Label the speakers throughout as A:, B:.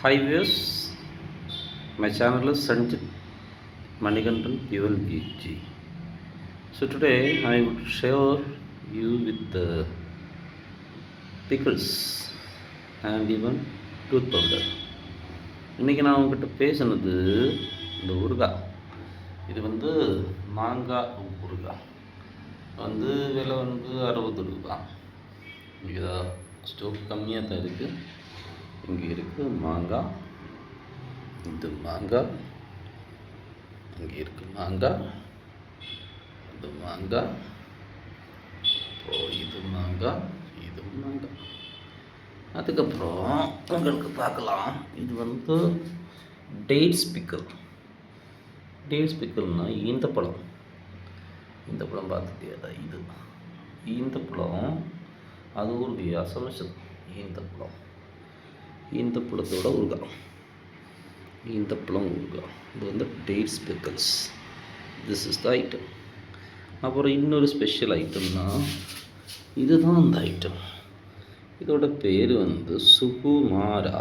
A: 5 years. My channel is Sanjit Manikandan ULGG. So today I would share you with the pickles and even tooth powder. இன்றைக்கி நான் உங்ககிட்ட பேசினது இந்த ஊறுகாய். இது வந்து மாங்காய் ஊறுகாய் வந்து விலை வந்து 60 ரூபா. இங்கே ஸ்டோக் கம்மியாக தான் இருக்குது. இங்கே இருக்குது மாங்காய், இது மாங்காய், இங்கே இருக்குது மாங்காய், இது மாங்காய், அப்புறம் இது மாங்காய், இது மாங்காய். அதுக்கப்புறம் உங்களுக்கு பார்க்கலாம், இது வந்து டேட்ஸ் பிக்கல். டேட்ஸ் பிக்கல்னால் ஈந்த பழம். இந்த பழம் பார்த்துட்டியா? இது ஈந்த பழம், அது ஒரு அசமசம். ஈந்த பழம், ஈந்த பழத்தோட ஊறுகாய், ஈந்த பழம் ஊறுகாய். இது வந்து dates pickles. This is the item. அப்புறம் இன்னொரு ஸ்பெஷல் ஐட்டம்னா இதுதான் அந்த ஐட்டம். இதோட பேர் வந்து Sukumara.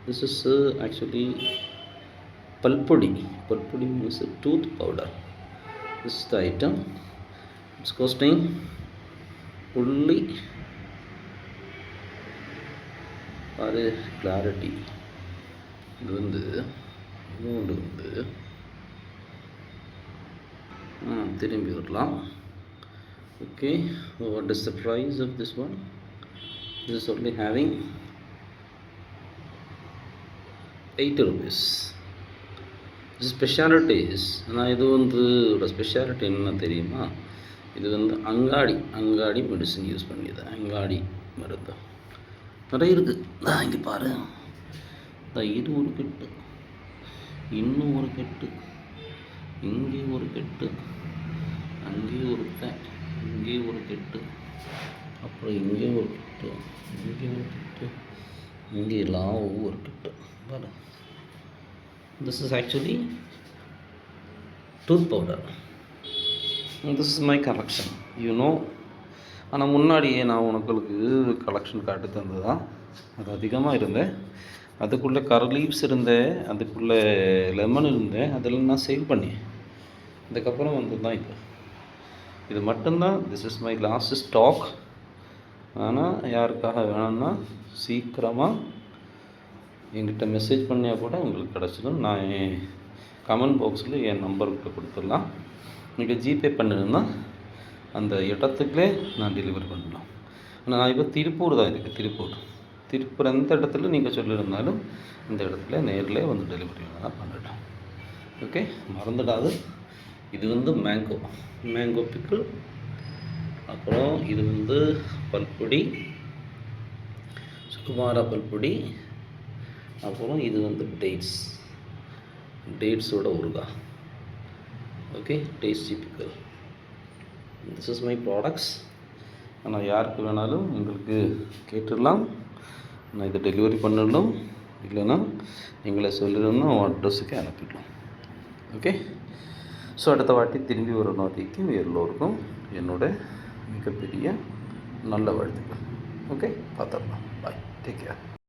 A: This is actually palpodi. Palpodi means tooth powder. This is the item. It's costing only for clarity. இது வந்து திரும்பி வரலாம். Okay, what is the price of this one? This is only having 80 rupees. Specialities. ஆனால் இது வந்து ஒரு ஸ்பெஷாலிட்டி என்ன தெரியுமா? இது வந்து அங்காடி மெடிசன் யூஸ் பண்ணியது. அங்காடி மருந்து நிறைய இருக்குது. இங்கே பாரு, இது ஒரு கெட்டு, இன்னும் ஒரு கெட்டு, இங்கே ஒரு கெட்டு, அங்கே ஒரு இங்கே ஒரு கெட்டு, அப்புறம் இங்கே ஒரு கெட்டு, இங்கே ஒரு கெட்டு, இங்கே எல்லாம் ஒவ்வொரு கெட்டு பாரு. This is actually tooth powder. And this is my collection, you know. ஆனால் முன்னாடியே நான் உங்களுக்கு கலெக்ஷன் காட்டு தந்தது தான். அது அதிகமாக இருந்தேன். அதுக்குள்ளே லீவ்ஸ் இருந்தேன், அதுக்குள்ளே லெமன் இருந்தேன். அதெல்லாம் நான் சேவ் பண்ணேன். இதுக்கப்புறம் வந்து தான் இது மட்டும்தான். This is my last stock. ஆனால் யாருக்காக வேணும்னா சீக்கிரமாக என்கிட்ட மெசேஜ் பண்ணியா கூட உங்களுக்கு கிடச்சிடும். நான் என் கமெண்ட் பாக்ஸில் என் நம்பர்கிட்ட கொடுத்துடலாம். நீங்கள் ஜிபே பண்ணிருந்தால் அந்த இடத்துக்குள்ளே நான் டெலிவரி பண்ணலாம். நான் இப்போ திருப்பூர் தான் இருக்குது. திருப்பூர் எந்த இடத்துல நீங்கள் சொல்லியிருந்தாலும் இந்த இடத்துல நேரில் வந்து டெலிவரி வேணால் பண்ணிட்டோம். ஓகே, மறந்துடாது. இது வந்து மேங்கோ பிக்கிள். அப்புறம் இது வந்து பல்பொடி, சுகுமாரா பல்பொடி. அப்புறம் இது வந்து டேட்ஸோட ஊறுகாய். Okay, tasty pickle. This is my products. ஆனால் யாருக்கு வேணாலும் உங்களுக்கு கேட்டுடலாம். நான் இதை டெலிவரி பண்ணிடணும். இல்லைன்னா எங்களை சொல்லிடணும், அட்ரஸுக்கு அனுப்பிடலாம். ஓகே, ஸோ அடுத்த வாட்டி திரும்பி வர நோட்டிக்கு எல்லோருக்கும் என்னோட மிகப்பெரிய நல்ல வாழ்த்துக்கள். ஓகே, பார்த்துடலாம். பாய், டேக் கேர்.